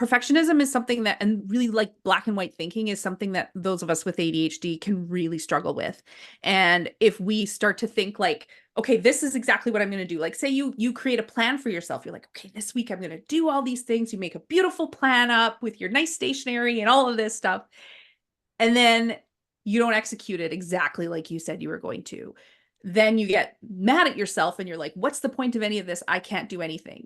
perfectionism is something that, and really like black and white thinking is something that those of us with ADHD can really struggle with. And if we start to think like, okay, this is exactly what I'm going to do. Like say you create a plan for yourself. You're like, okay, this week I'm going to do all these things. You make a beautiful plan up with your nice stationery and all of this stuff. And then you don't execute it exactly like you said you were going to. Then you get mad at yourself and you're like, what's the point of any of this? I can't do anything.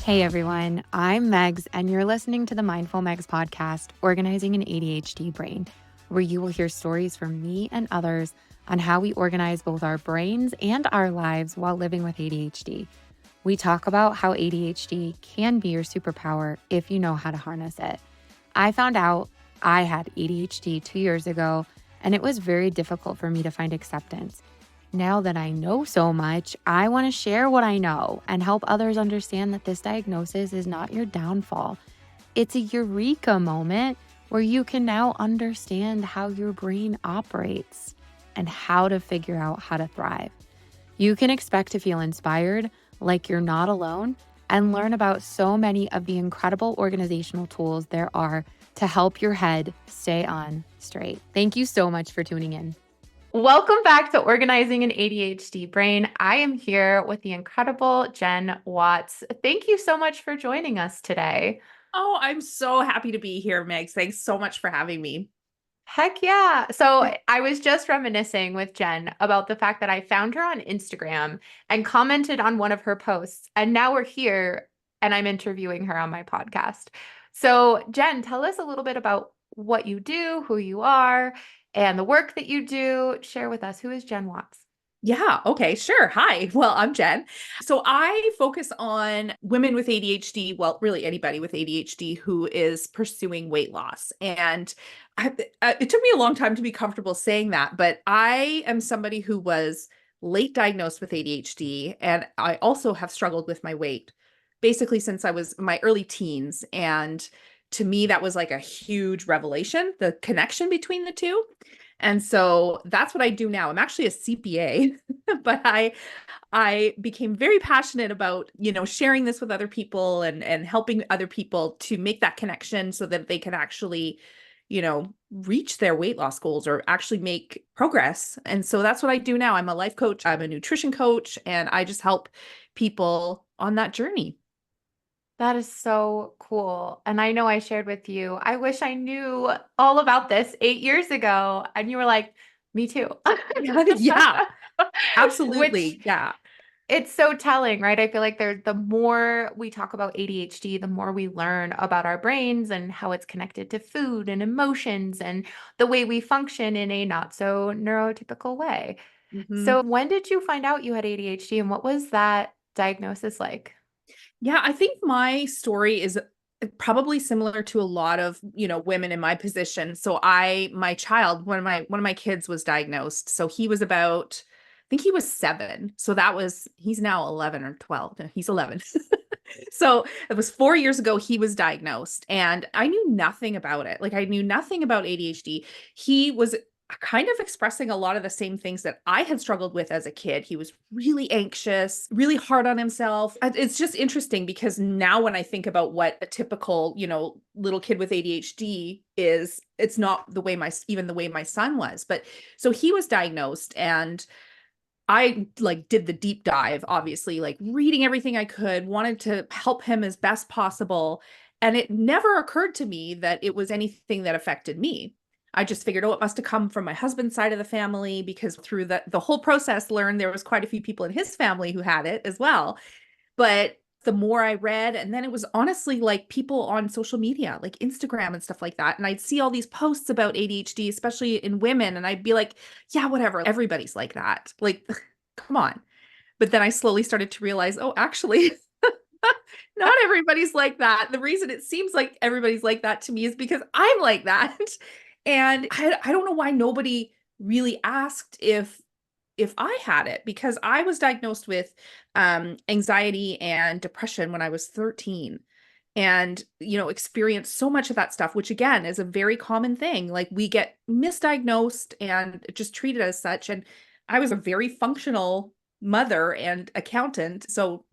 Hey everyone, I'm Megs, and you're listening to the Mindful Megs podcast, Organizing an ADHD Brain, where you will hear stories from me and others on how we organize both our brains and our lives while living with ADHD. We talk about how ADHD can be your superpower if you know how to harness it. I found out I had ADHD 2 years ago, and it was very difficult for me to find acceptance. Now that I know so much, I want to share what I know and help others understand that this diagnosis is not your downfall. It's a eureka moment where you can now understand how your brain operates and how to figure out how to thrive. You can expect to feel inspired, like you're not alone, and learn about so many of the incredible organizational tools there are to help your head stay on straight. Thank you so much for tuning in. Welcome back to Organizing an ADHD Brain. I am here with the incredible Jenn Watts. Thank you so much for joining us today. Oh, I'm so happy to be here, Megs. Thanks so much for having me. Heck yeah. So I was just reminiscing with Jenn about the fact that I found her on Instagram and commented on one of her posts, and now we're here and I'm interviewing her on my podcast. So Jenn, tell us a little bit about what you do, who you are, and the work that you do. Share with us, who is Jenn Watts? Yeah, okay, sure. Hi. Well, I'm Jenn. So I focus on women with ADHD, well, really anybody with ADHD who is pursuing weight loss. And it took me a long time to be comfortable saying that, but I am somebody who was late diagnosed with ADHD, and I also have struggled with my weight basically since I was in my early teens. And to me, that was like a huge revelation, the connection between the two. And so that's what I do now. I'm actually a CPA, but I became very passionate about, sharing this with other people and helping other people to make that connection so that they can actually, reach their weight loss goals or actually make progress. And so that's what I do now. I'm a life coach, I'm a nutrition coach, and I just help people on that journey. That is so cool. And I know I shared with you, I wish I knew all about this 8 years ago. And you were like, me too. Yeah, Which absolutely. Yeah. it's so telling, right? I feel like the more we talk about ADHD, the more we learn about our brains and how it's connected to food and emotions and the way we function in a not so neurotypical way. Mhm. So when did you find out you had ADHD and what was that diagnosis like? Yeah, I think my story is probably similar to a lot of, women in my position. So my child, one of my kids was diagnosed. So he was about, I think he was 7. So he's now 11 or 12. No, he's 11. So it was 4 years ago he was diagnosed and I knew nothing about it. Like I knew nothing about ADHD. He was kind of expressing a lot of the same things that I had struggled with as a kid. He was really anxious, really hard on himself. It's just interesting because now when I think about what a typical, little kid with ADHD is, it's not even the way my son was. But so he was diagnosed and I like did the deep dive, obviously, like reading everything I could, wanted to help him as best possible. And it never occurred to me that it was anything that affected me. I just figured, oh, it must have come from my husband's side of the family because through the whole process, learned there was quite a few people in his family who had it as well. But the more I read, and then it was honestly like people on social media, like Instagram and stuff like that. And I'd see all these posts about ADHD, especially in women. And I'd be like, yeah, whatever. Everybody's like that. Like, come on. But then I slowly started to realize, oh, actually, not everybody's like that. The reason it seems like everybody's like that to me is because I'm like that. And I don't know why nobody really asked if I had it because I was diagnosed with anxiety and depression when I was 13. and, experience so much of that stuff, which again is a very common thing. Like we get misdiagnosed and just treated as such. And I was a very functional mother and accountant. So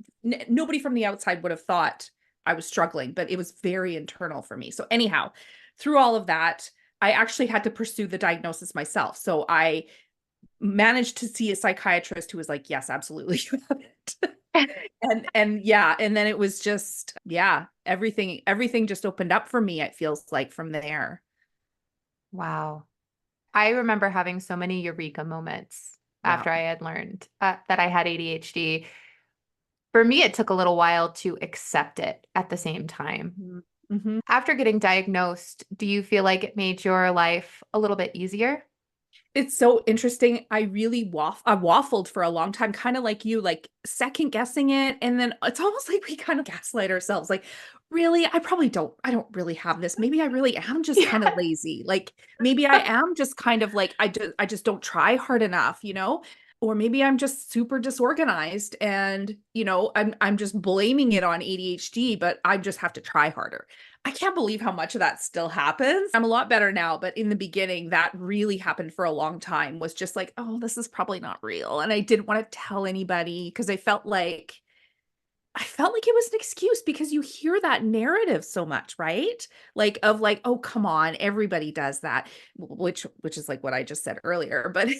nobody from the outside would have thought I was struggling, but it was very internal for me. So, anyhow, through all of that, I actually had to pursue the diagnosis myself. So I managed to see a psychiatrist who was like, yes, absolutely, you have it. And yeah, and then it was just, yeah, everything just opened up for me, it feels like, from there. Wow. I remember having so many eureka moments Yeah. after I had learned that I had ADHD. For me, it took a little while to accept it at the same time. Mm-hmm. After getting diagnosed, do you feel like it made your life a little bit easier? It's so interesting. I waffled for a long time, kind of like you, like second guessing it. And then it's almost like we kind of gaslight ourselves. Like, really, I don't really have this. Maybe I really am just kind of Yeah. lazy. Like maybe I am just kind of like, I just don't try hard enough, Or maybe I'm just super disorganized and, I'm just blaming it on ADHD, but I just have to try harder. I can't believe how much of that still happens. I'm a lot better now, but in the beginning, that really happened for a long time, was just like, oh, this is probably not real. And I didn't want to tell anybody because I felt like it was an excuse because you hear that narrative so much, right? Like of like, oh, come on, everybody does that, which is like what I just said earlier. But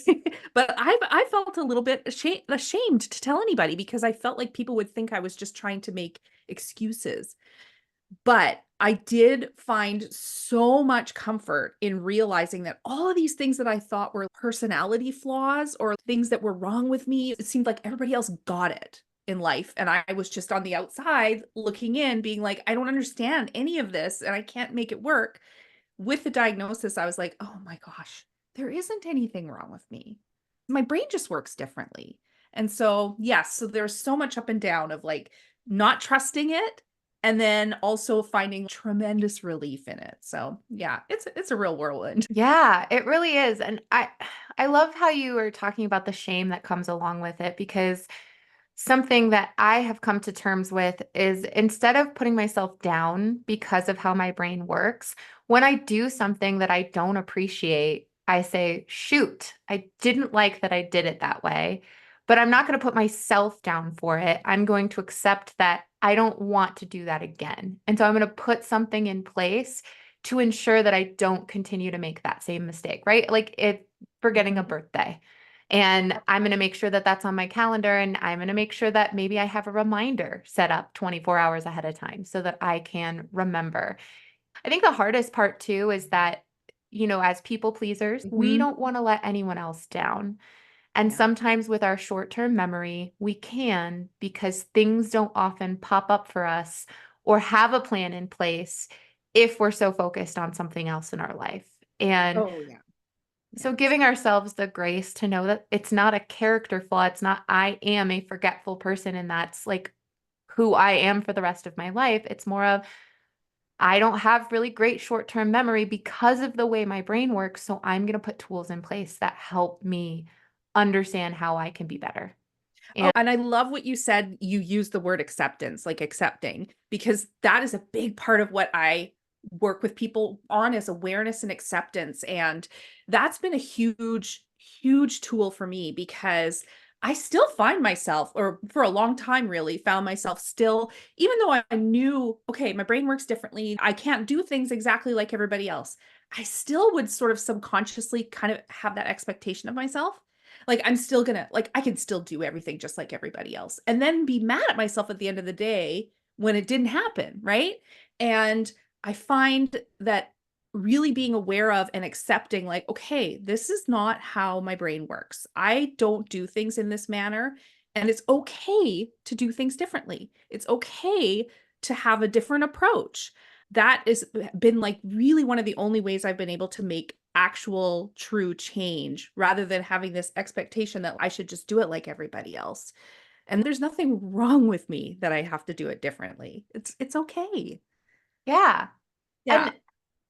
but I felt a little bit ashamed to tell anybody because I felt like people would think I was just trying to make excuses. But I did find so much comfort in realizing that all of these things that I thought were personality flaws or things that were wrong with me, it seemed like everybody else got it in life. And I was just on the outside looking in, being like, I don't understand any of this and I can't make it work. With the diagnosis, I was like, oh my gosh, there isn't anything wrong with me. My brain just works differently. And so, yes, so there's so much up and down of like not trusting it and then also finding tremendous relief in it. So, yeah, it's a real whirlwind. Yeah, it really is. And I love how you were talking about the shame that comes along with it, because something that I have come to terms with is, instead of putting myself down because of how my brain works, when I do something that I don't appreciate, I say, shoot, I didn't like that I did it that way, but I'm not going to put myself down for it. I'm going to accept that I don't want to do that again. And so I'm going to put something in place to ensure that I don't continue to make that same mistake, right? Like if forgetting a Mhm. birthday. And I'm going to make sure that that's on my calendar. And I'm going to make sure that maybe I have a reminder set up 24 hours ahead of time so that I can remember. I think the hardest part too is that, as people pleasers, we Mhm. don't want to let anyone else down. And Yeah. sometimes with our short-term memory, we can, because things don't often pop up for us or have a plan in place if we're so focused on something else in our life. And Oh, yeah. so Yeah. giving ourselves the grace to know that it's not a character flaw. It's not, I am a forgetful person and that's like who I am for the rest of my life. It's more of, I don't have really great short-term memory because of the way my brain works. So I'm going to put tools in place that help me understand how I can be better. Oh, And and I love what you said. You use the word acceptance, like accepting, because that is a big part of what I work with people on, is awareness and acceptance. And that's been a huge, huge tool for me because I still find myself, or for a long time, really found myself still, even though I knew, okay, my brain works differently, I can't do things exactly like everybody else. I still would sort of subconsciously kind of have that expectation of myself. Like I'm still gonna, like I can still do everything just like everybody else and then be mad at myself at the end of the day when it didn't happen, right? And I find that really being aware of and accepting, like, okay, this is not how my brain works. I don't do things in this manner, and it's okay to do things differently. It's okay to have a different approach. That has been like really one of the only ways I've been able to make actual true change, rather than having this expectation that I should just do it like everybody else. And there's nothing wrong with me that I have to do it differently. It's okay. yeah, Yeah. and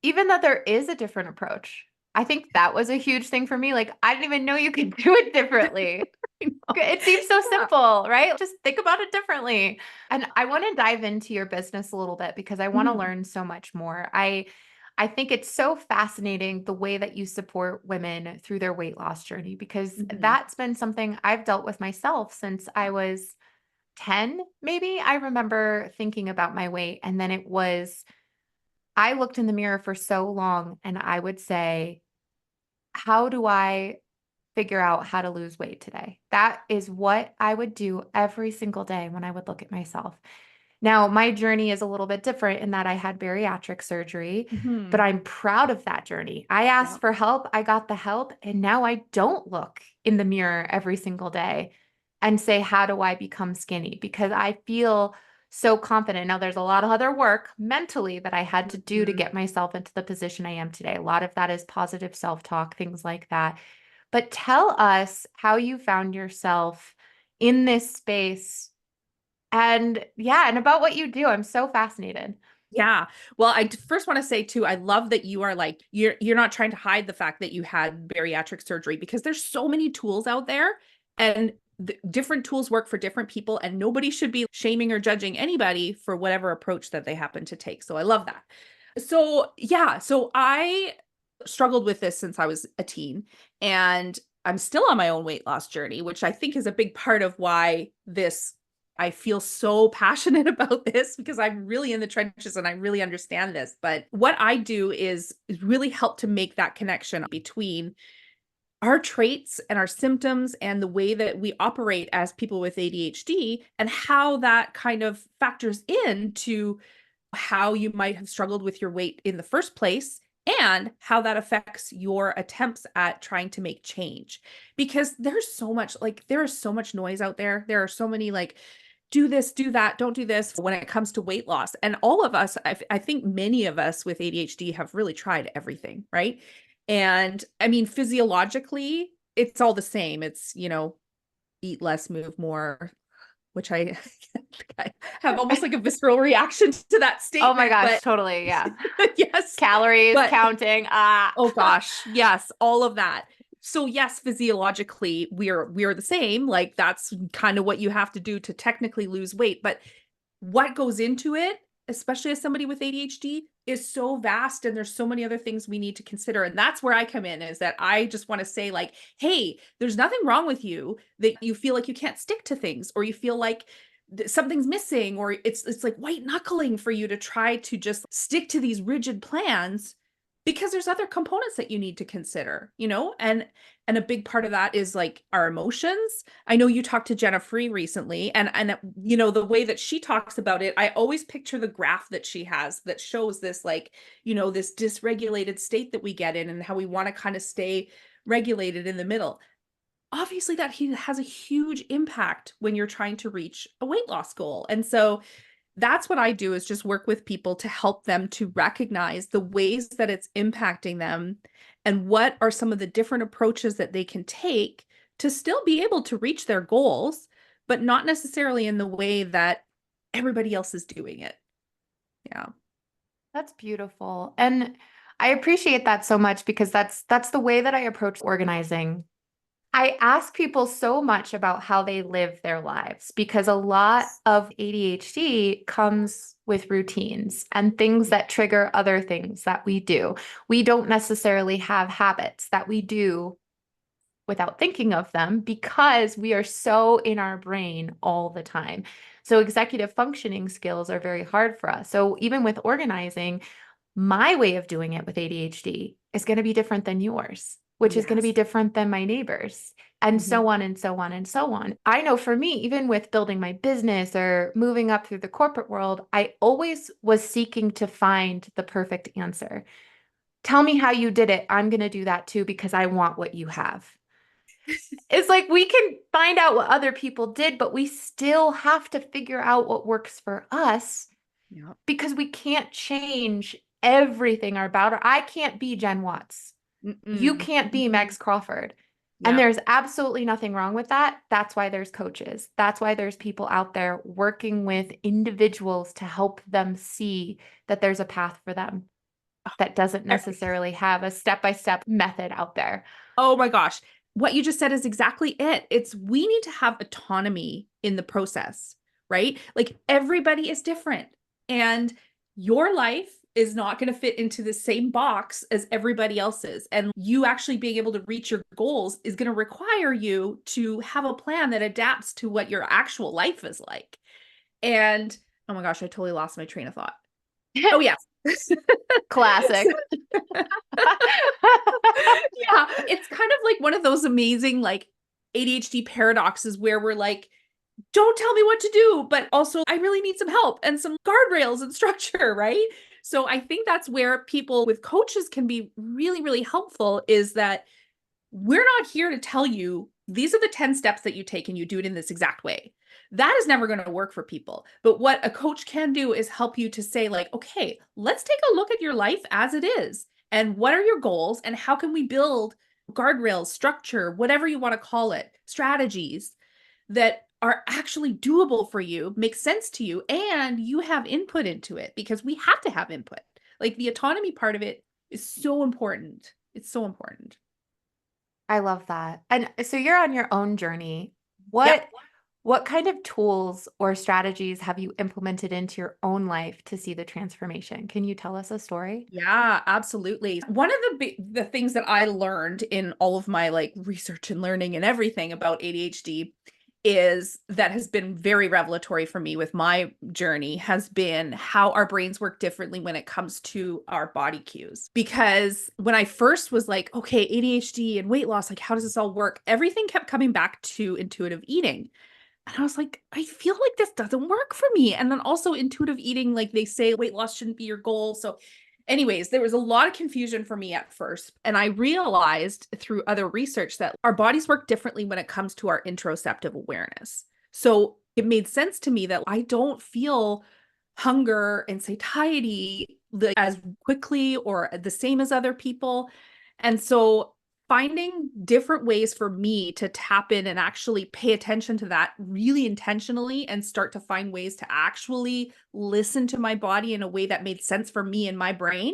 even that there is a different approach. I think that was a huge thing for me. Like, I didn't even know you could do it differently. It seems so Yeah. simple, right? Just think about it differently. And I want to dive into your business a little bit because I want to Mhm. learn so much more. I think it's so fascinating the way that you support women through their weight loss journey because Mhm. that's been something I've dealt with myself since I was 10, maybe. I remember thinking about my weight and then I looked in the mirror for so long and I would say, how do I figure out how to lose weight today? That is what I would do every single day when I would look at myself. Now, my journey is a little bit different in that I had bariatric surgery, but Mhm. I'm proud of that journey. I asked Yeah. for help, I got the help, and now I don't look in the mirror every single day and say, how do I become skinny? Because I feel so confident. Now, there's a lot of other work mentally that I had to do to Mhm. get myself into the position I am today. A lot of that is positive self talk, things like that. But tell us how you found yourself in this space and yeah, and about what you do. I'm so fascinated. Yeah. Well, first want to say too, I love that you are like you're not trying to hide the fact that you had bariatric surgery because there's so many tools out there and different tools work for different people and nobody should be shaming or judging anybody for whatever approach that they happen to take. So I love that. So, yeah, so I struggled with this since I was a teen and I'm still on my own weight loss journey, which I think is a big part of why I feel so passionate about this because I'm really in the trenches and I really understand this. But what I do is really help to make that connection between our traits and our symptoms and the way that we operate as people with ADHD and how that kind of factors into how you might have struggled with your weight in the first place and how that affects your attempts at trying to make change because there is so much noise out there. There are so many like do this, do that, don't do this when it comes to weight loss. And all of us, I think many of us with ADHD have really tried everything, right? And I mean, physiologically, it's all the same. It's, eat less, move more, which I have almost like a visceral reaction to that Oh my statement, gosh, but totally. Yeah. yes, Calories, but counting. Ah. oh gosh, yes, all of that. So yes, physiologically we're the same. Like that's kind of what you have to do to technically lose weight, but what goes into it, especially as somebody with ADHD, is so vast and there's so many other things we need to consider. And that's where I come in is that I just want to say like, hey, there's nothing wrong with you that you feel like you can't stick to things or you feel like something's missing or it's like white knuckling for you to try to just stick to these rigid plans because there's other components that you need to consider, and a big part of that is like our emotions. I know you talked to Jenna Free recently, and the way that she talks about it, I always picture the graph that she has that shows this like, this dysregulated state that we get in and how we want to kind of stay regulated in the middle. Obviously that he has a huge impact when you're trying to reach a weight loss goal. And so that's what I do is just work with people to help them to recognize the ways that it's impacting them and what are some of the different approaches that they can take to still be able to reach their goals, but not necessarily in the way that everybody else is doing it. Yeah. That's beautiful. And I appreciate that so much because that's the way that I approach organizing. I ask people so much about how they live their lives because a lot of ADHD comes with routines and things that trigger other things that we do. We don't necessarily have habits that we do without thinking of them because we are so in our brain all the time. So executive functioning skills are very hard for us. So even with organizing, my way of doing it with ADHD is going to be different than yours, which is going to be Yes. different than my neighbors, and Mhm. so on and so on and so on. I know for me, even with building my business or moving up through the corporate world, I always was seeking to find the perfect answer. Tell me how you did it. I'm going to do that too because I want what you have. It's like we can find out what other people did, but we still have to figure out what works for us Yeah. because we can't change everything about her. I can't be Jen Watts. You Mm-mm. can't be Mm-mm. Megs Crawford. And Yeah. there's absolutely nothing wrong with that. That's why there's coaches. That's why there's people out there working with individuals to help them see that there's a path for them that doesn't necessarily have a step-by-step method out there. Oh my gosh. what you just said is exactly it. We need to have autonomy in the process, right? Like everybody is different, and your life is not going to fit into the same box as everybody else's. And you actually being able to reach your goals is going to require you to have a plan that adapts to what your actual life is like. And oh my gosh, I totally lost my train of thought. Oh, yes. Classic. Yeah, it's kind of like one of those amazing like ADHD paradoxes where we're like, don't tell me what to do, but also I really need some help and some guardrails and structure, right? So I think that's where people with coaches can be really, really helpful, is that we're not here to tell you these are the 10 steps that you take and you do it in this exact way. That is never going to work for people. But what a coach can do is help you to say, like, okay, let's take a look at your life as it is. And what are your goals? And how can we build guardrails, structure, whatever you want to call it, strategies that are actually doable for you, make sense to you, and you have input into it, because we have to have input. Like the autonomy part of it is so important. It's so important. I love that. And so you're on your own journey. Yep. What kind of tools or strategies have you implemented into your own life to see the transformation? Can you tell us a story? Yeah, absolutely. One of the things that I learned in all of my like research and learning and everything about ADHD is that has been very revelatory for me with my journey has been how our brains work differently when it comes to our body cues. Because when I first was like, okay, ADHD and weight loss, like how does this all work? Everything kept coming back to intuitive eating. And I was like, I feel like this doesn't work for me. And then also intuitive eating, like they say weight loss shouldn't be your goal. So, anyways, there was a lot of confusion for me at first. And I realized through other research that our bodies work differently when it comes to our interoceptive awareness. So it made sense to me that I don't feel hunger and satiety as quickly or the same as other people. And so finding different ways for me to tap in and actually pay attention to that really intentionally and start to find ways to actually listen to my body in a way that made sense for me and my brain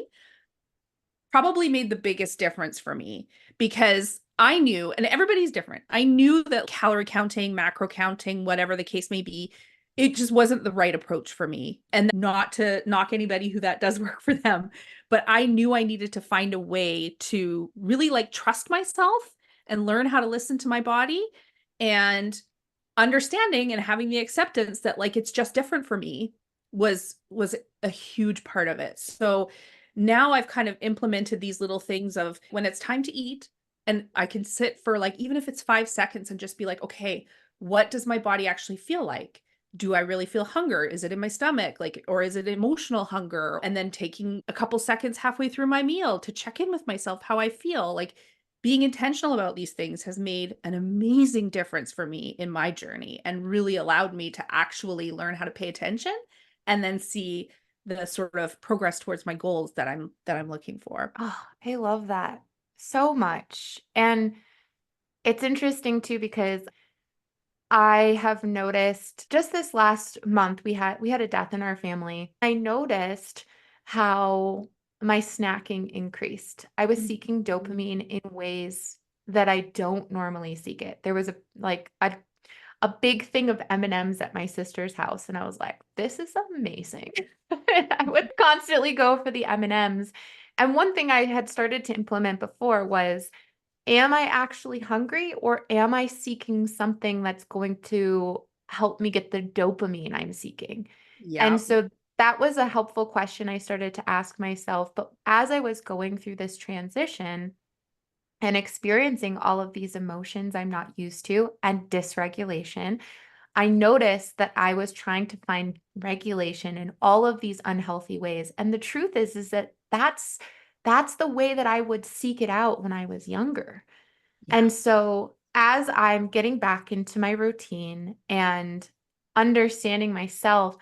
probably made the biggest difference for me, because I knew, and everybody's different. I knew that calorie counting, macro counting, whatever the case may be, it just wasn't the right approach for me. And not to knock anybody who that does work for them, but I knew I needed to find a way to really like trust myself and learn how to listen to my body, and understanding and having the acceptance that like it's just different for me was a huge part of it. So now I've kind of implemented these little things of when it's time to eat, and I can sit for like, even if it's 5 seconds, and just be like, okay, what does my body actually feel like? Do I really feel hunger? Is it in my stomach? Like, or is it emotional hunger? And then taking a couple seconds halfway through my meal to check in with myself, how I feel. Like being intentional about these things has made an amazing difference for me in my journey, and really allowed me to actually learn how to pay attention and then see the sort of progress towards my goals that I'm looking for. Oh, I love that so much. And it's interesting too because I have noticed just this last month we had a death in our family. I noticed how my snacking increased. I was seeking dopamine in ways that I don't normally seek it. There was a big thing of M&Ms at my sister's house, and I was like, this is amazing. I would constantly go for the M&Ms. And one thing I had started to implement before was, am I actually hungry, or am I seeking something that's going to help me get the dopamine I'm seeking? And Yeah. so that was a helpful question I started to ask myself. But as I was going through this transition and experiencing all of these emotions I'm not used to and dysregulation, I noticed that I was trying to find regulation in all of these unhealthy ways. And the truth is that that's the way that I would seek it out when I was younger. Yeah. And so as I'm getting back into my routine and understanding myself,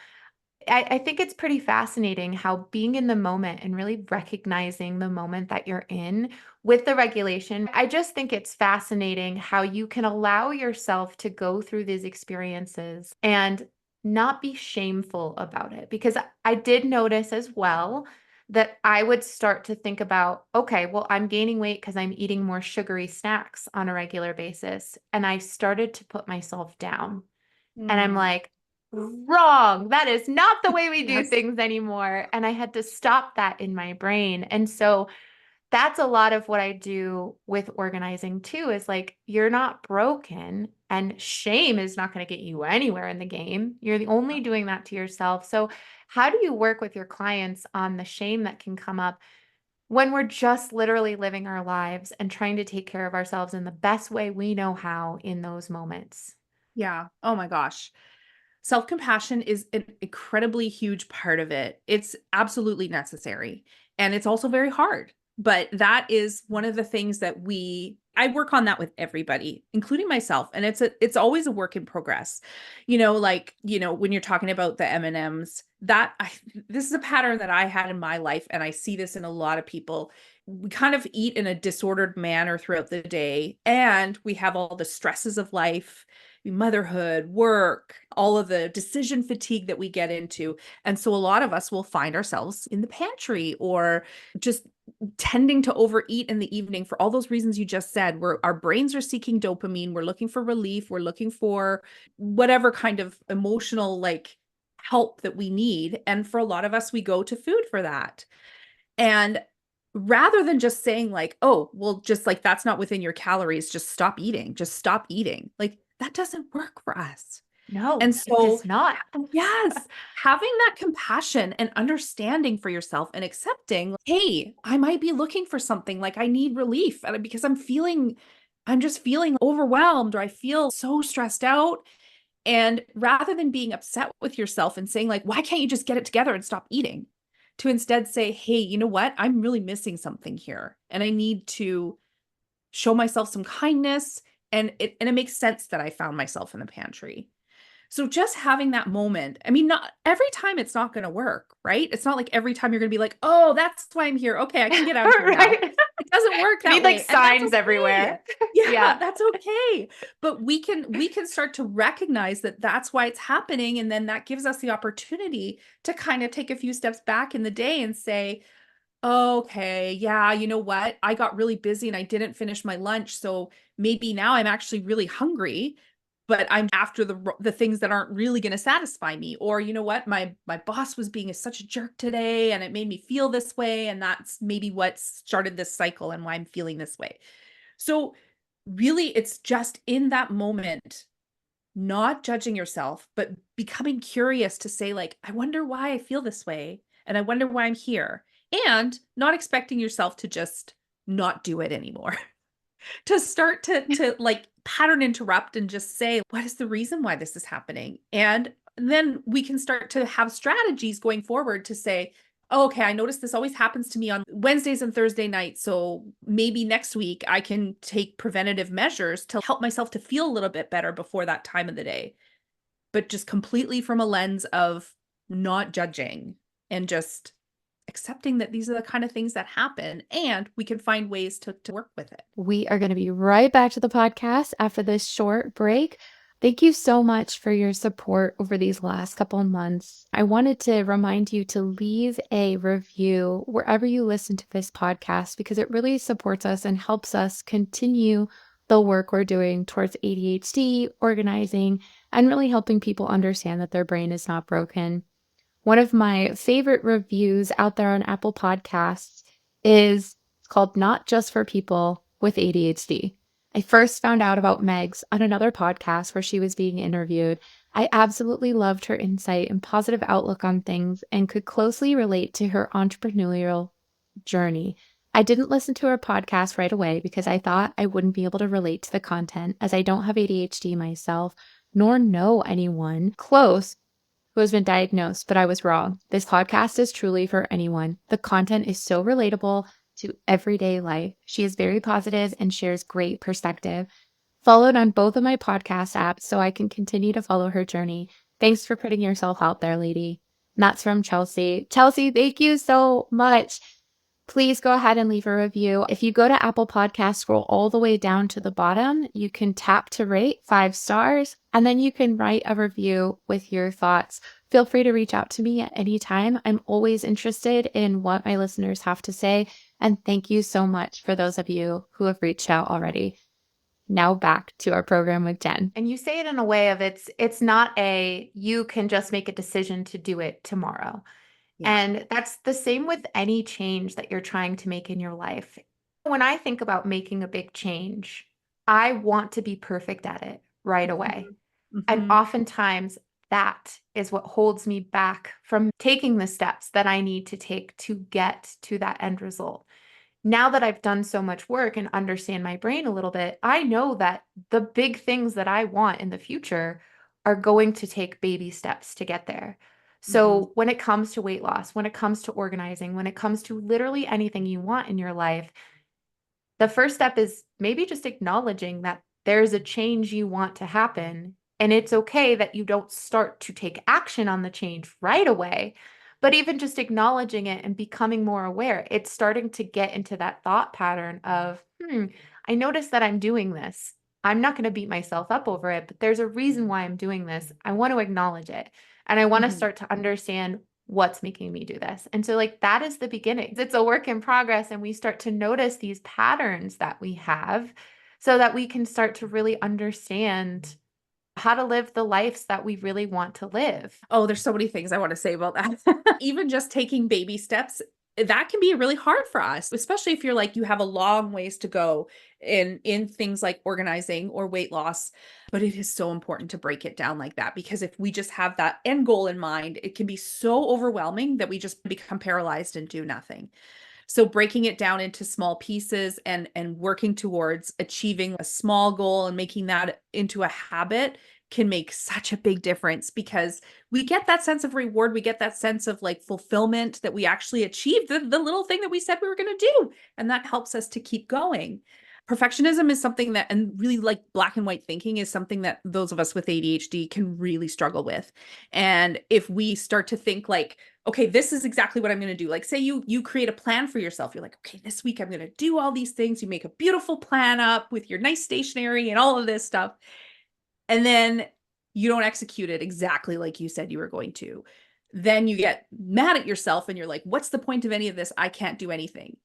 I think it's pretty fascinating how being in the moment and really recognizing the moment that you're in with the regulation. I just think it's fascinating how you can allow yourself to go through these experiences and not be shameful about it. Because I did notice as well that I would start to think about, okay, well, I'm gaining weight because I'm eating more sugary snacks on a regular basis. And I started to put myself down. And I'm Mm, like, wrong. That is not the way we do yes. things anymore. And I had to stop that in my brain. And so that's a lot of what I do with organizing too, is like, you're not broken and shame is not going to get you anywhere in the game. You're the only doing that to yourself. So how do you work with your clients on the shame that can come up when we're just literally living our lives and trying to take care of ourselves in the best way we know how in those moments? Yeah. Oh my gosh. Self-compassion is an incredibly huge part of it. It's absolutely necessary. And it's also very hard. But that is one of the things that I work on that with everybody, including myself. And it's always a work in progress. When you're talking about the M&Ms, this is a pattern that I had in my life, and I see this in a lot of people. We kind of eat in a disordered manner throughout the day, and we have all the stresses of life, motherhood, work, all of the decision fatigue that we get into. And so a lot of us will find ourselves in the pantry or just tending to overeat in the evening for all those reasons you just said, where our brains are seeking dopamine, we're looking for relief, we're looking for whatever kind of emotional help that we need. And for a lot of us, we go to food for that. And rather than just saying oh, well, just that's not within your calories, just stop eating, just stop eating. That doesn't work for us. No, And it so, does not. yes, having that compassion and understanding for yourself and accepting, hey, I might be looking for something, I need relief because I'm just feeling overwhelmed, or I feel so stressed out. And rather than being upset with yourself and saying, why can't you just get it together and stop eating? To instead say, hey, you know what? I'm really missing something here. And I need to show myself some kindness. And it makes sense that I found myself in the pantry. So just having that moment, I mean, not every time it's not going to work, right? It's not like every time you're going to be like, oh, that's why I'm here. Okay, I can get out of here now. Right. It doesn't work We that need like way. And that's signs okay. everywhere. Yeah, Yeah. that's okay. But we can start to recognize that that's why it's happening. And then that gives us the opportunity to kind of take a few steps back in the day and say, okay, yeah, you know what? I got really busy and I didn't finish my lunch. So maybe now I'm actually really hungry, but I'm after the things that aren't really going to satisfy me. Or you know what? My boss was being such a jerk today and it made me feel this way, and that's maybe what started this cycle and why I'm feeling this way. So really it's just in that moment, not judging yourself, but becoming curious to say, I wonder why I feel this way. And I wonder why I'm here. And not expecting yourself to just not do it anymore. To start to pattern interrupt and just say, what is the reason why this is happening? And then we can start to have strategies going forward to say, oh, okay, I notice this always happens to me on Wednesdays and Thursday nights. So maybe next week I can take preventative measures to help myself to feel a little bit better before that time of the day. But just completely from a lens of not judging and just accepting that these are the kind of things that happen, and we can find ways to work with it. We are going to be right back to the podcast after this short break. Thank you so much for your support over these last couple of months. I wanted to remind you to leave a review wherever you listen to this podcast, because it really supports us and helps us continue the work we're doing towards ADHD, organizing, and really helping people understand that their brain is not broken. One of my favorite reviews out there on Apple Podcasts is called Not Just for People with ADHD. I first found out about Megs on another podcast where she was being interviewed. I absolutely loved her insight and positive outlook on things and could closely relate to her entrepreneurial journey. I didn't listen to her podcast right away because I thought I wouldn't be able to relate to the content, as I don't have ADHD myself, nor know anyone close who has been diagnosed, but I was wrong. This podcast is truly for anyone. The content is so relatable to everyday life. She is very positive and shares great perspective. Followed on both of my podcast apps so I can continue to follow her journey. Thanks for putting yourself out there, lady. And that's from Chelsea. Chelsea, thank you so much. Please go ahead and leave a review. If you go to Apple Podcasts, scroll all the way down to the bottom, you can tap to rate 5 stars, and then you can write a review with your thoughts. Feel free to reach out to me at any time. I'm always interested in what my listeners have to say. And thank you so much for those of you who have reached out already. Now back to our program with Jenn. And you say it in a way of it's not a you can just make a decision to do it tomorrow. Yeah. And that's the same with any change that you're trying to make in your life. When I think about making a big change, I want to be perfect at it right away. And Mm-hmm. oftentimes that is what holds me back from taking the steps that I need to take to get to that end result. Now that I've done so much work and understand my brain a little bit, I know that the big things that I want in the future are going to take baby steps to get there. Mm-hmm. So when it comes to weight loss, when it comes to organizing, when it comes to literally anything you want in your life, the first step is maybe just acknowledging that there's a change you want to happen. And it's okay that you don't start to take action on the change right away. But even just acknowledging it and becoming more aware, it's starting to get into that thought pattern of, I notice that I'm doing this. I'm not going to beat myself up over it, but there's a reason why I'm doing this. I want to acknowledge it. And I want to Mm-hmm. start to understand what's making me do this. And so, like, that is the beginning. It's a work in progress. And we start to notice these patterns that we have so that we can start to really understand how to live the lives that we really want to live. Oh, there's so many things I want to say about that. Even just taking baby steps, that can be really hard for us, especially if you're like you have a long ways to go in things like organizing or weight loss. But it is so important to break it down like that, because if we just have that end goal in mind, it can be so overwhelming that we just become paralyzed and do nothing. So breaking it down into small pieces and working towards achieving a small goal and making that into a habit can make such a big difference, because we get that sense of reward. We get that sense of like fulfillment that we actually achieved the little thing that we said we were going to do. And that helps us to keep going. Perfectionism is something that, and really like black and white thinking is something that those of us with ADHD can really struggle with. And if we start to think like, okay, this is exactly what I'm going to do. Like say you create a plan for yourself. You're like, okay, this week I'm going to do all these things. You make a beautiful plan up with your nice stationery and all of this stuff. And then you don't execute it exactly like you said you were going to. Then you get mad at yourself and you're like, what's the point of any of this? I can't do anything.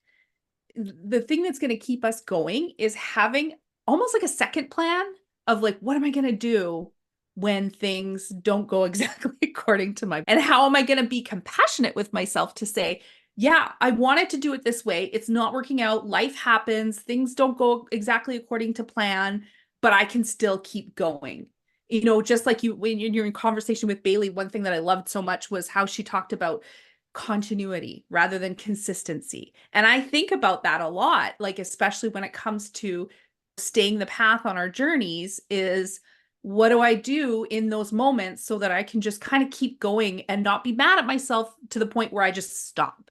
The thing that's going to keep us going is having almost like a second plan of like, what am I going to do when things don't go exactly according to my, and how am I going to be compassionate with myself to say, yeah, I wanted to do it this way. It's not working out. Life happens. Things don't go exactly according to plan, but I can still keep going. You know, just like you, when you're in conversation with Bailey, one thing that I loved so much was how she talked about continuity rather than consistency. And I think about that a lot, like, especially when it comes to staying the path on our journeys, is what do I do in those moments so that I can just kind of keep going and not be mad at myself to the point where I just stop?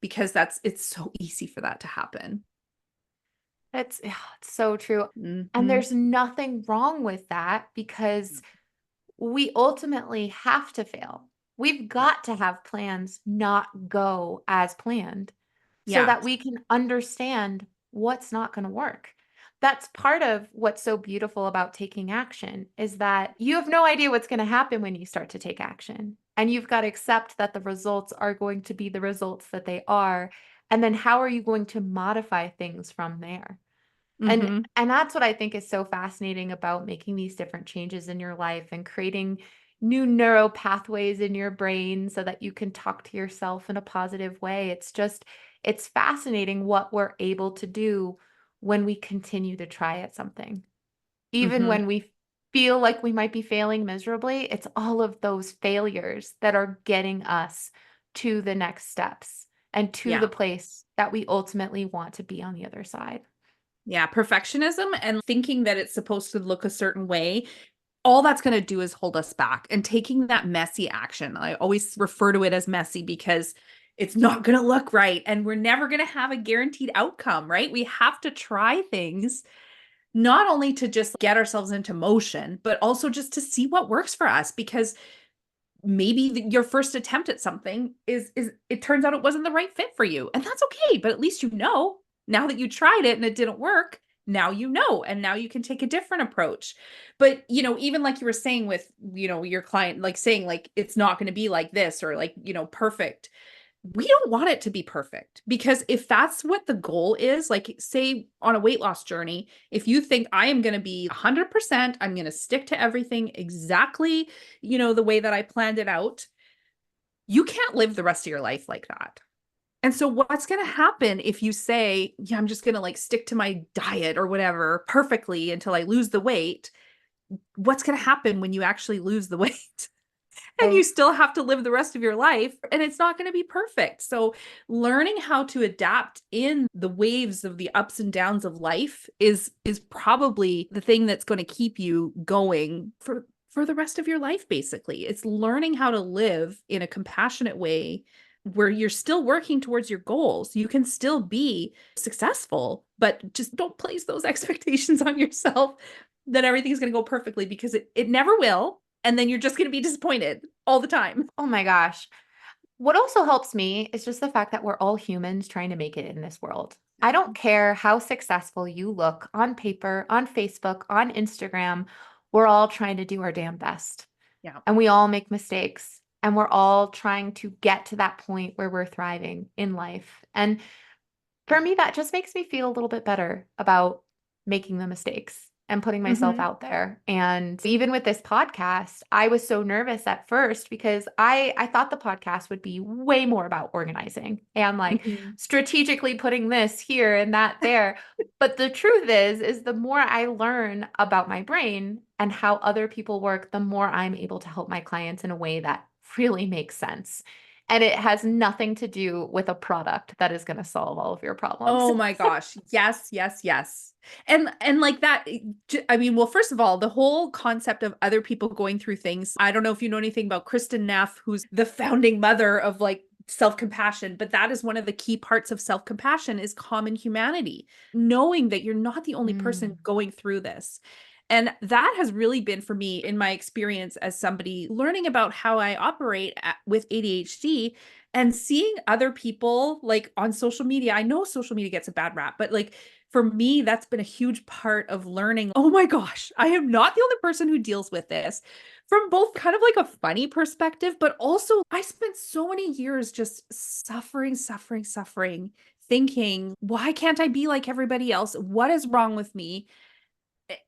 Because it's so easy for that to happen. Yeah, it's so true. And Mm-hmm. there's nothing wrong with that because we ultimately have to fail. We've Yeah. got to have plans not go as planned so Yeah. that we can understand what's not going to work. That's part of what's so beautiful about taking action is that you have no idea what's going to happen when you start to take action. And you've got to accept that the results are going to be the results that they are. And then how are you going to modify things from there? And Mm-hmm. and that's what I think is so fascinating about making these different changes in your life and creating new neural pathways in your brain so that you can talk to yourself in a positive way. It's fascinating what we're able to do when we continue to try at something. Even Mm-hmm. when we feel like we might be failing miserably, it's all of those failures that are getting us to the next steps and to the Yeah. place that we ultimately want to be on the other side. Yeah. Perfectionism and thinking that it's supposed to look a certain way, all that's going to do is hold us back. And taking that messy action, I always refer to it as messy because it's not going to look right. And we're never going to have a guaranteed outcome, right? We have to try things not only to just get ourselves into motion, but also just to see what works for us. Because maybe your first attempt at something is it turns out it wasn't the right fit for you. And that's okay. But at least you know now that you tried it and it didn't work, now you know, and now you can take a different approach. But, even like you were saying with, your client, like saying like, it's not going to be like this or like, perfect. We don't want it to be perfect, because if that's what the goal is, like say on a weight loss journey, if you think I am going to be 100%, I'm going to stick to everything exactly, the way that I planned it out, you can't live the rest of your life like that. And so what's going to happen if you say, yeah, I'm just going to like stick to my diet or whatever perfectly until I lose the weight? What's going to happen when you actually lose the weight? And you Right. still have to live the rest of your life, and it's not going to be perfect. So learning how to adapt in the waves of the ups and downs of life is probably the thing that's going to keep you going for the rest of your life. Basically, it's learning how to live in a compassionate way where you're still working towards your goals. You can still be successful, but just don't place those expectations on yourself that everything's going to go perfectly, because it never will. And then you're just going to be disappointed all the time. Oh my gosh. What also helps me is just the fact that we're all humans trying to make it in this world. I don't care how successful you look on paper, on Facebook, on Instagram. We're all trying to do our damn best. Yeah. And we all make mistakes. And we're all trying to get to that point where we're thriving in life. And for me, that just makes me feel a little bit better about making the mistakes and putting myself Mm-hmm. out there. And even with this podcast, I was so nervous at first because I thought the podcast would be way more about organizing and like Mm-hmm. strategically putting this here and that there. But the truth is the more I learn about my brain and how other people work, the more I'm able to help my clients in a way that really makes sense. And it has nothing to do with a product that is going to solve all of your problems. Oh my gosh. Yes, yes, yes. And like that, I mean, well, first of all, the whole concept of other people going through things. I don't know if you know anything about Kristen Neff, who's the founding mother of like self-compassion, but that is one of the key parts of self-compassion is common humanity, knowing that you're not the only person Mm. going through this. And that has really been for me in my experience as somebody learning about how I operate with ADHD and seeing other people like on social media. I know social media gets a bad rap, but like for me, that's been a huge part of learning. Oh my gosh, I am not the only person who deals with this from both kind of like a funny perspective, but also I spent so many years just suffering, suffering, suffering, thinking, why can't I be like everybody else? What is wrong with me?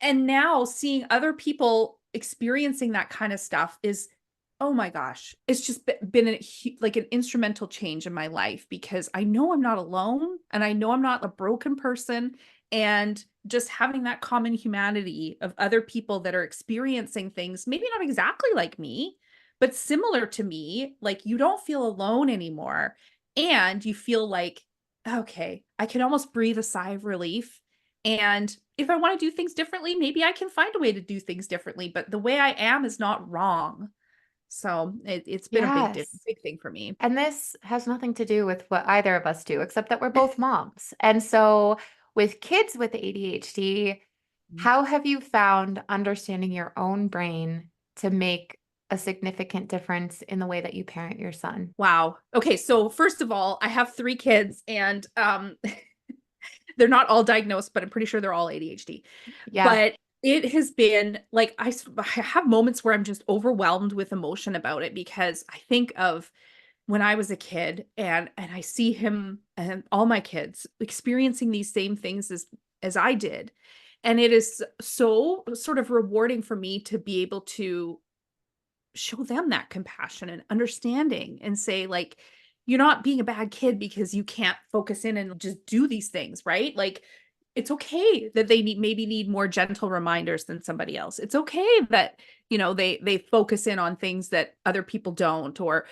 And now seeing other people experiencing that kind of stuff is, oh my gosh, it's just been like an instrumental change in my life, because I know I'm not alone and I know I'm not a broken person. And just having that common humanity of other people that are experiencing things, maybe not exactly like me, but similar to me, like you don't feel alone anymore. And you feel like, okay, I can almost breathe a sigh of relief. And if I want to do things differently, maybe I can find a way to do things differently, but the way I am is not wrong. So it's been a Yes. big thing for me. And this has nothing to do with what either of us do, except that we're both moms. And so, with kids with ADHD, how have you found understanding your own brain to make a significant difference in the way that you parent your son? Wow. Okay, so first of all, I have 3 kids, and they're not all diagnosed, but I'm pretty sure they're all ADHD. Yeah. But it has been like I have moments where I'm just overwhelmed with emotion about it, because I think of when I was a kid, and I see him and all my kids experiencing these same things as I did. And it is so sort of rewarding for me to be able to show them that compassion and understanding and say like, you're not being a bad kid because you can't focus in and just do these things, right? Like it's okay that they need more gentle reminders than somebody else. It's okay that, they focus in on things that other people don't, or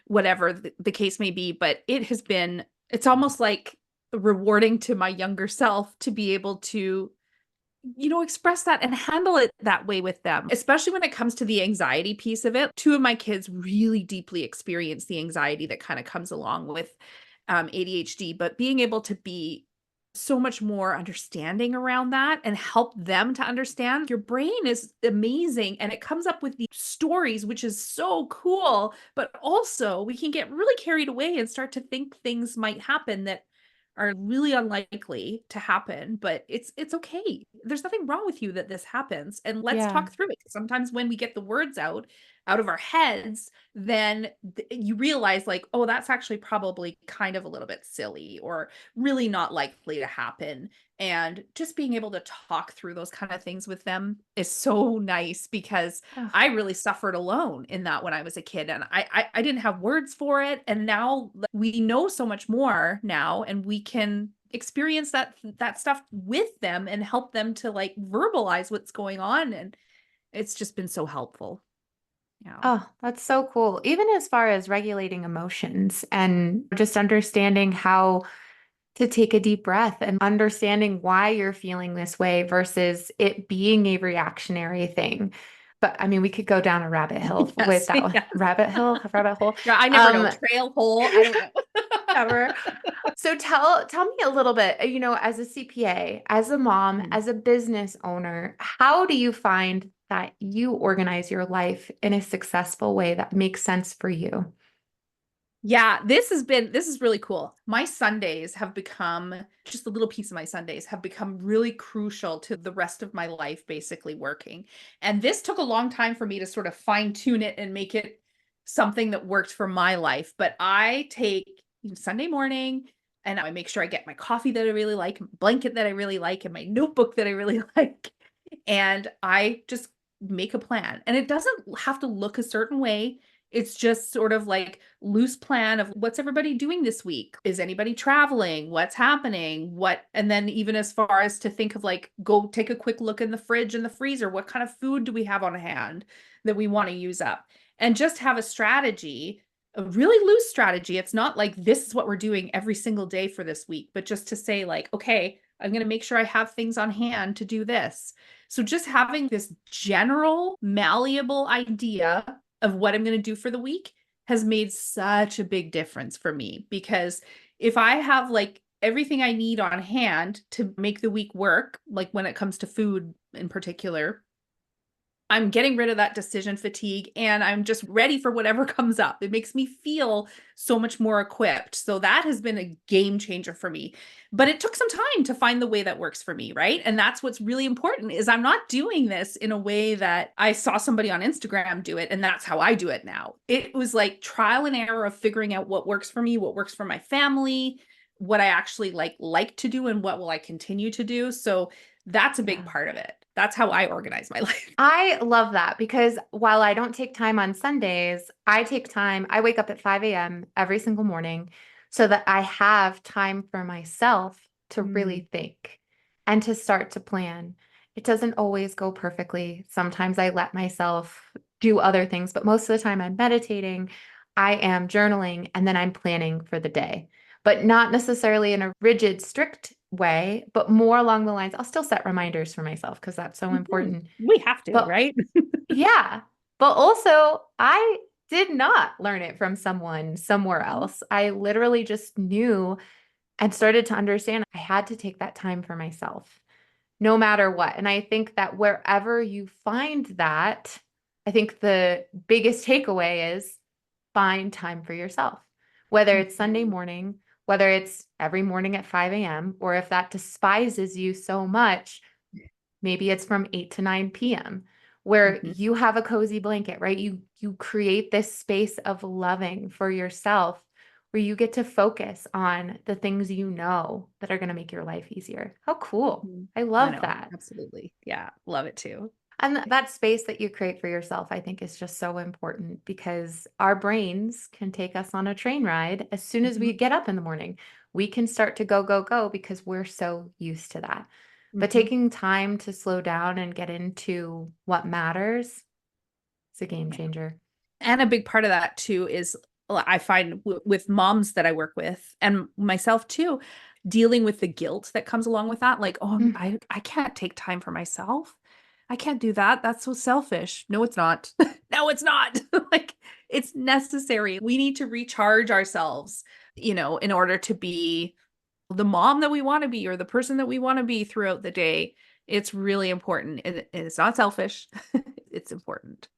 whatever the case may be. But it's almost like rewarding to my younger self to be able to, express that and handle it that way with them, especially when it comes to the anxiety piece of it. 2 of my kids really deeply experience the anxiety that kind of comes along with ADHD, but being able to be so much more understanding around that and help them to understand your brain is amazing and it comes up with these stories, which is so cool. But also, we can get really carried away and start to think things might happen that are really unlikely to happen, but it's okay. There's nothing wrong with you that this happens. And let's Yeah. talk through it. Sometimes when we get the words out of our heads, then you realize like, oh, that's actually probably kind of a little bit silly or really not likely to happen. And just being able to talk through those kind of things with them is so nice because Ugh. I really suffered alone in that when I was a kid, and I didn't have words for it. And now we know so much more now, and we can experience that stuff with them and help them to like verbalize what's going on. And it's just been so helpful. Yeah. Oh, that's so cool. Even as far as regulating emotions and just understanding how to take a deep breath and understanding why you're feeling this way versus it being a reactionary thing. But I mean, we could go down a rabbit hill with Yes. that one. Yes. Rabbit hole. Yeah, I never know. Um, Trail hole. I don't know. ever. So tell me a little bit, as a CPA, as a mom, Mhm. as a business owner, how do you find that you organize your life in a successful way that makes sense for you? Yeah, this is really cool. My Sundays have become just a little piece of my Sundays have become really crucial to the rest of my life, basically working. And this took a long time for me to sort of fine tune it and make it something that worked for my life. But I take Sunday morning and I make sure I get my coffee that I really like, my blanket that I really like, and my notebook that I really like. And I just make a plan. And it doesn't have to look a certain way. It's just sort of like loose plan of what's everybody doing this week? Is anybody traveling? What's happening? And then even as far as to think of like, go take a quick look in the fridge and the freezer. What kind of food do we have on hand that we want to use up? And just have a strategy, a really loose strategy. It's not like this is what we're doing every single day for this week, but just to say like, okay, I'm going to make sure I have things on hand to do this. So just having this general malleable idea of what I'm going to do for the week has made such a big difference for me because if I have like everything I need on hand to make the week work, like when it comes to food in particular, I'm getting rid of that decision fatigue and I'm just ready for whatever comes up. It makes me feel so much more equipped. So that has been a game changer for me. But it took some time to find the way that works for me, right? And that's what's really important is I'm not doing this in a way that I saw somebody on Instagram do it and that's how I do it now. It was like trial and error of figuring out what works for me, what works for my family, what I actually like to do and what will I continue to do. So that's a big Yeah. part of it. That's how I organize my life. I love that because while I don't take time on Sundays, I take time. I wake up at 5 a.m. every single morning so that I have time for myself to Mm, really think and to start to plan. It doesn't always go perfectly. Sometimes I let myself do other things, but most of the time I'm meditating, I am journaling, and then I'm planning for the day, but not necessarily in a rigid, strict way, but more along the lines, I'll still set reminders for myself because that's so mhm. important. We have to, But right? yeah, but also I did not learn it from someone somewhere Mhm, else. I literally just knew and started to understand I had to take that time for myself, no matter what. And I think that wherever you find that, I think the biggest takeaway is find time for yourself, whether it's Sunday mhm, morning, whether it's every morning at 5 a.m., or if that despises you so much, maybe it's from 8 to 9 p.m. where mhm. you have a cozy blanket, right? You create this space of loving for yourself where you get to focus on the things you know that are going to make your life easier. How cool. Mhm. I I love know, that. absolutely. Yeah, love it too. And that space that you create for yourself, I think, is just so important because our brains can take us on a train ride as soon as we Mhm, get up in the morning. We can start to go, go, go because we're so used to that. But mhm. taking time to slow down and get into what matters is a game Yeah. changer. And a big part of that too is I find with moms that I work with and myself too, dealing with the guilt that comes along with that. Like, oh, Mm. I can't take time for myself. I can't do that. That's so selfish. No, it's not. No, it's not. Like, it's necessary. We need to recharge ourselves, in order to be the mom that we want to be or the person that we want to be throughout the day. It's really important. And it's not selfish. It's important.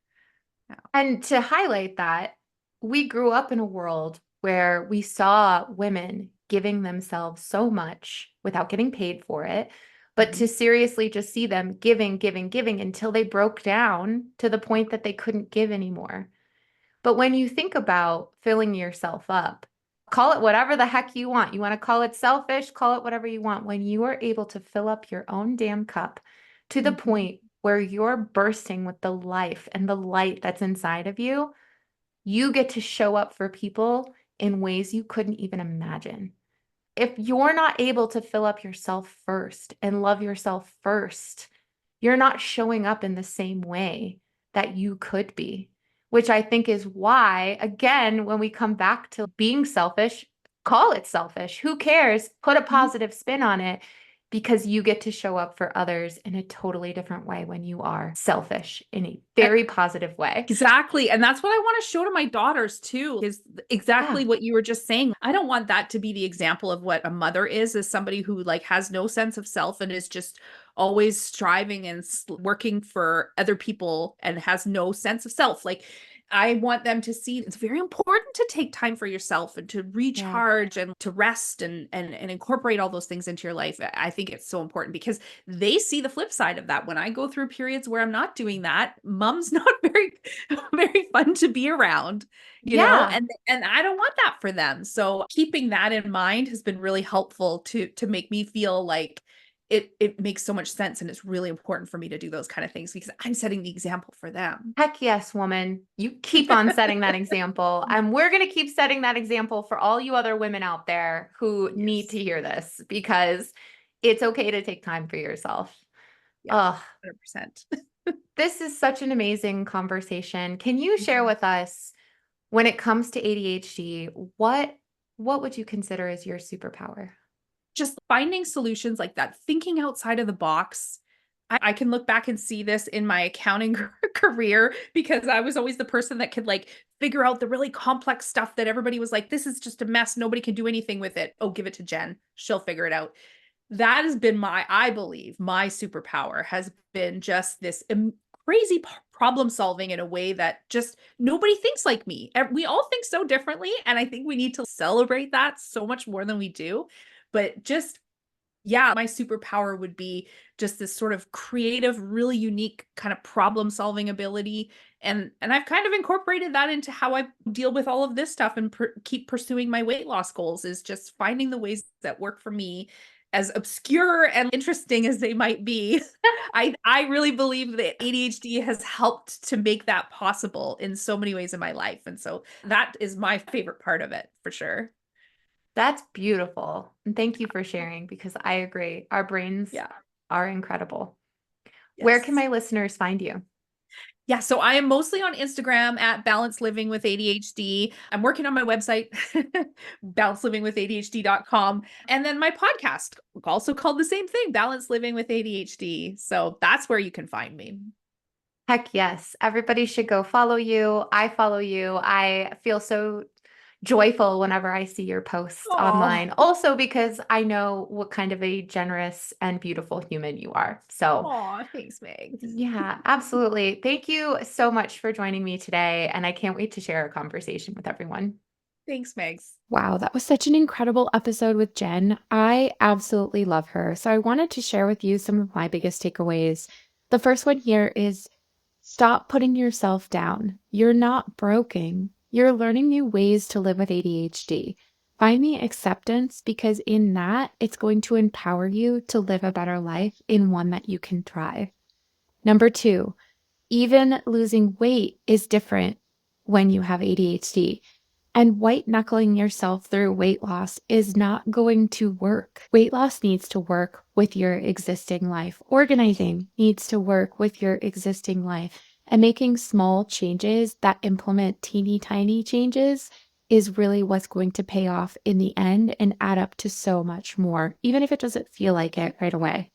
Yeah. And to highlight that, we grew up in a world where we saw women giving themselves so much without getting paid for it, but Mhm. to seriously just see them giving, giving, giving until they broke down to the point that they couldn't give anymore. But when you think about filling yourself up, call it whatever the heck you want. You want to call it selfish, call it whatever you want. When you are able to fill up your own damn cup to the Mhm. point where you're bursting with the life and the light that's inside of you, you get to show up for people in ways you couldn't even imagine. If you're not able to fill up yourself first and love yourself first, you're not showing up in the same way that you could be, which I think is why, again, when we come back to being selfish, call it selfish. Who cares? Put a Mhm. positive spin on it because you get to show up for others in a totally different way when you are selfish in a very positive way. Exactly. And that's what I want to show to my daughters too, is Yeah. exactly what you were just saying. I don't want that to be the example of what a mother is somebody who like has no sense of self and is just always striving and working for other people and has no sense of self. Like I want them to see it's very important to take time for yourself and to Yeah. recharge and to rest and incorporate all those things into your life. I think it's so important because they see the flip side of that. When I go through periods where I'm not doing that, mom's not very very fun to be around, Yeah. and I don't want that for them. So keeping that in mind has been really helpful to make me feel like it makes so much sense and it's really important for me to do those kind of things because I'm setting the example for them. Heck yes, woman. You keep on setting that example. And we're going to keep setting that example for all you other women out there who need Yes. to hear this because it's okay to take time for yourself. Yeah. Oh, 100%. this is such an amazing conversation. Can you share with us when it comes to ADHD, what would you consider as your superpower? Just finding solutions like that, thinking outside of the box. I can look back and see this in my accounting career because I was always the person that could like figure out the really complex stuff that everybody was like, this is just a mess. Nobody can do anything with it. Oh, give it to Jen. She'll figure it out. That has been I believe, my superpower has been just this crazy problem solving in a way that just nobody thinks like me. We all think so differently. And I think we need to celebrate that so much more than we do. But just yeah, my superpower would be just this sort of creative, really unique kind of problem solving ability. And I've kind of incorporated that into how I deal with all of this stuff and keep pursuing my weight loss goals is just finding the ways that work for me as obscure and interesting as they might be. I really believe that ADHD has helped to make that possible in so many ways in my life. And so that is my favorite part of it for sure. That's beautiful. And thank you for sharing because I agree. Our brains Yeah. are incredible. Where can Yes. my listeners find you? Yeah, so I am mostly on Instagram at Balance Living with ADHD. I'm working on my website, balancelivingwithadhd.com. And then my podcast, also called the same thing, Balance Living with ADHD. So that's where you can find me. Heck yes. Everybody should go follow you. I follow you. I feel so joyful whenever I see your posts Oh, online. Also because I know what kind of a generous and beautiful human you are. So, oh, thanks, Meg. yeah, absolutely. Thank you so much for joining me today. And I can't wait to share a conversation with everyone. Thanks, Megs. Wow, that was such an incredible episode with Jen. I absolutely love her. So I wanted to share with you some of my biggest takeaways. The first one here is stop putting yourself down. You're not broken. You're learning new ways to live with ADHD. Find the acceptance because in that, it's going to empower you to live a better life in one that you can thrive. Number two, even losing weight is different when you have ADHD. And white knuckling yourself through weight loss is not going to work. Weight loss needs to work with your existing life. Organizing needs to work with your existing life. And making small changes that implement teeny tiny changes is really what's going to pay off in the end and add up to so much more, even if it doesn't feel like it right away.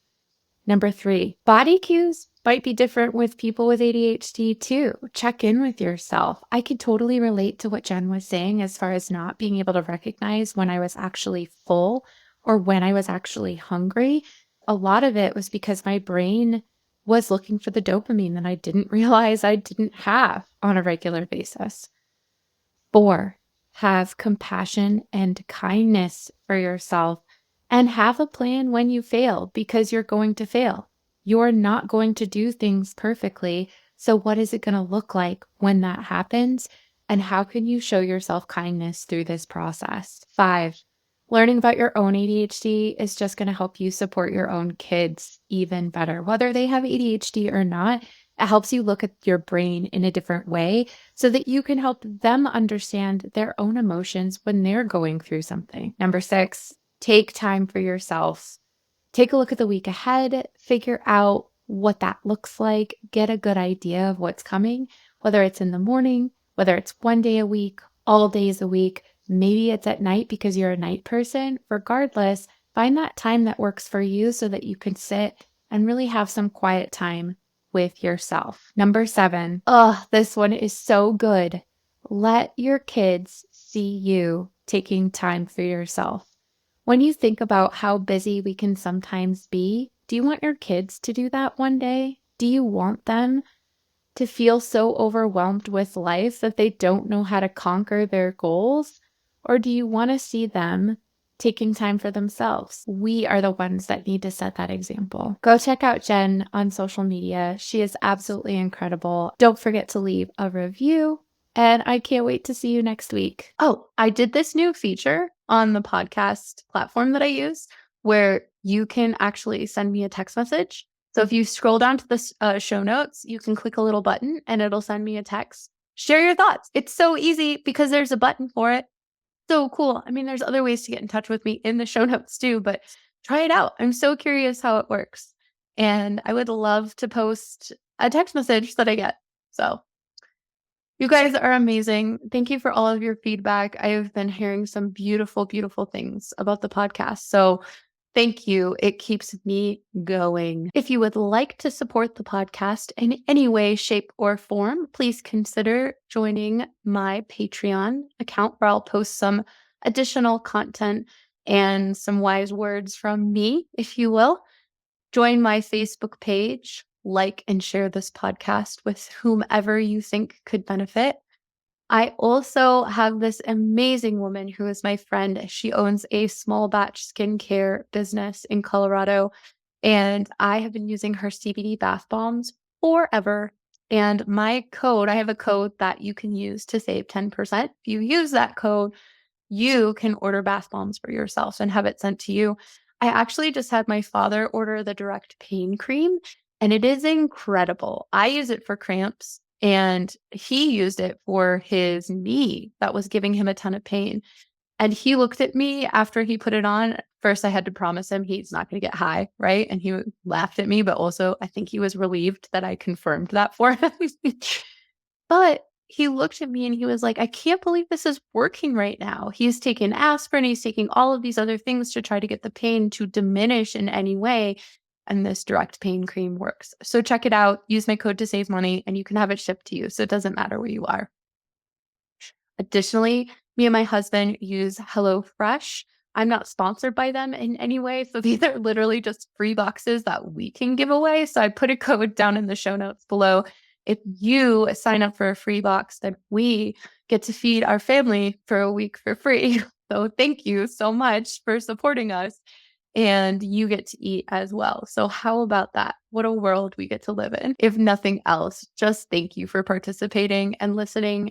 Number three, body cues might be different with people with ADHD too. Check in with yourself. I could totally relate to what Jen was saying as far as not being able to recognize when I was actually full or when I was actually hungry. A lot of it was because my brain was looking for the dopamine that I didn't realize I didn't have on a regular basis. Four, Have compassion and kindness for yourself, and have a plan when you fail, because you're going to fail. You're not going to do things perfectly. So, what is it going to look like when that happens? And how can you show yourself kindness through this process? 5, learning about your own ADHD is just going to help you support your own kids even better, whether they have ADHD or not. It helps you look at your brain in a different way so that you can help them understand their own emotions when they're going through something. Number 6, take time for yourself. Take a look at the week ahead, figure out what that looks like, get a good idea of what's coming, whether it's in the morning, whether it's one day a week, all days a week, maybe it's at night because you're a night person. Regardless, find that time that works for you so that you can sit and really have some quiet time with yourself. Number 7, this one is so good. Let your kids see you taking time for yourself. When you think about how busy we can sometimes be, do you want your kids to do that one day? Do you want them to feel so overwhelmed with life that they don't know how to conquer their goals? Or do you want to see them taking time for themselves? We are the ones that need to set that example. Go check out Jenn on social media. She is absolutely incredible. Don't forget to leave a review, and I can't wait to see you next week. Oh, I did this new feature on the podcast platform that I use where you can actually send me a text message. So if you scroll down to the show notes, you can click a little button and it'll send me a text. Share your thoughts. It's so easy because there's a button for it. So cool. I mean, there's other ways to get in touch with me in the show notes too, but try it out. I'm so curious how it works. And I would love to post a text message that I get. So you guys are amazing. Thank you for all of your feedback. I have been hearing some beautiful, beautiful things about the podcast. So thank you. It keeps me going. If you would like to support the podcast in any way, shape, or form, please consider joining my Patreon account where I'll post some additional content and some wise words from me, if you will. Join my Facebook page, like and share this podcast with whomever you think could benefit. I also have this amazing woman who is my friend. She owns a small batch skincare business in Colorado, and I have been using her CBD bath bombs forever. And I have a code that you can use to save 10%. If you use that code, you can order bath bombs for yourself and have it sent to you. I actually just had my father order the direct pain cream, and it is incredible. I use it for cramps, and he used it for his knee that was giving him a ton of pain. And he looked at me after he put it on. First, I had to promise him he's not going to get high, right? And he laughed at me, but also I think he was relieved that I confirmed that for him. But he looked at me and he was like, I can't believe this is working right now. He's taken aspirin, he's taking all of these other things to try to get the pain to diminish in any way. And this direct pain cream works. So check it out. Use my code to save money and you can have it shipped to you. So it doesn't matter where you are. Additionally, me and my husband use HelloFresh. I'm not sponsored by them in any way. So these are literally just free boxes that we can give away. So I put a code down in the show notes below. If you sign up for a free box, then we get to feed our family for a week for free. So thank you so much for supporting us. And you get to eat as well. So how about that? What a world we get to live in. If nothing else, just thank you for participating and listening.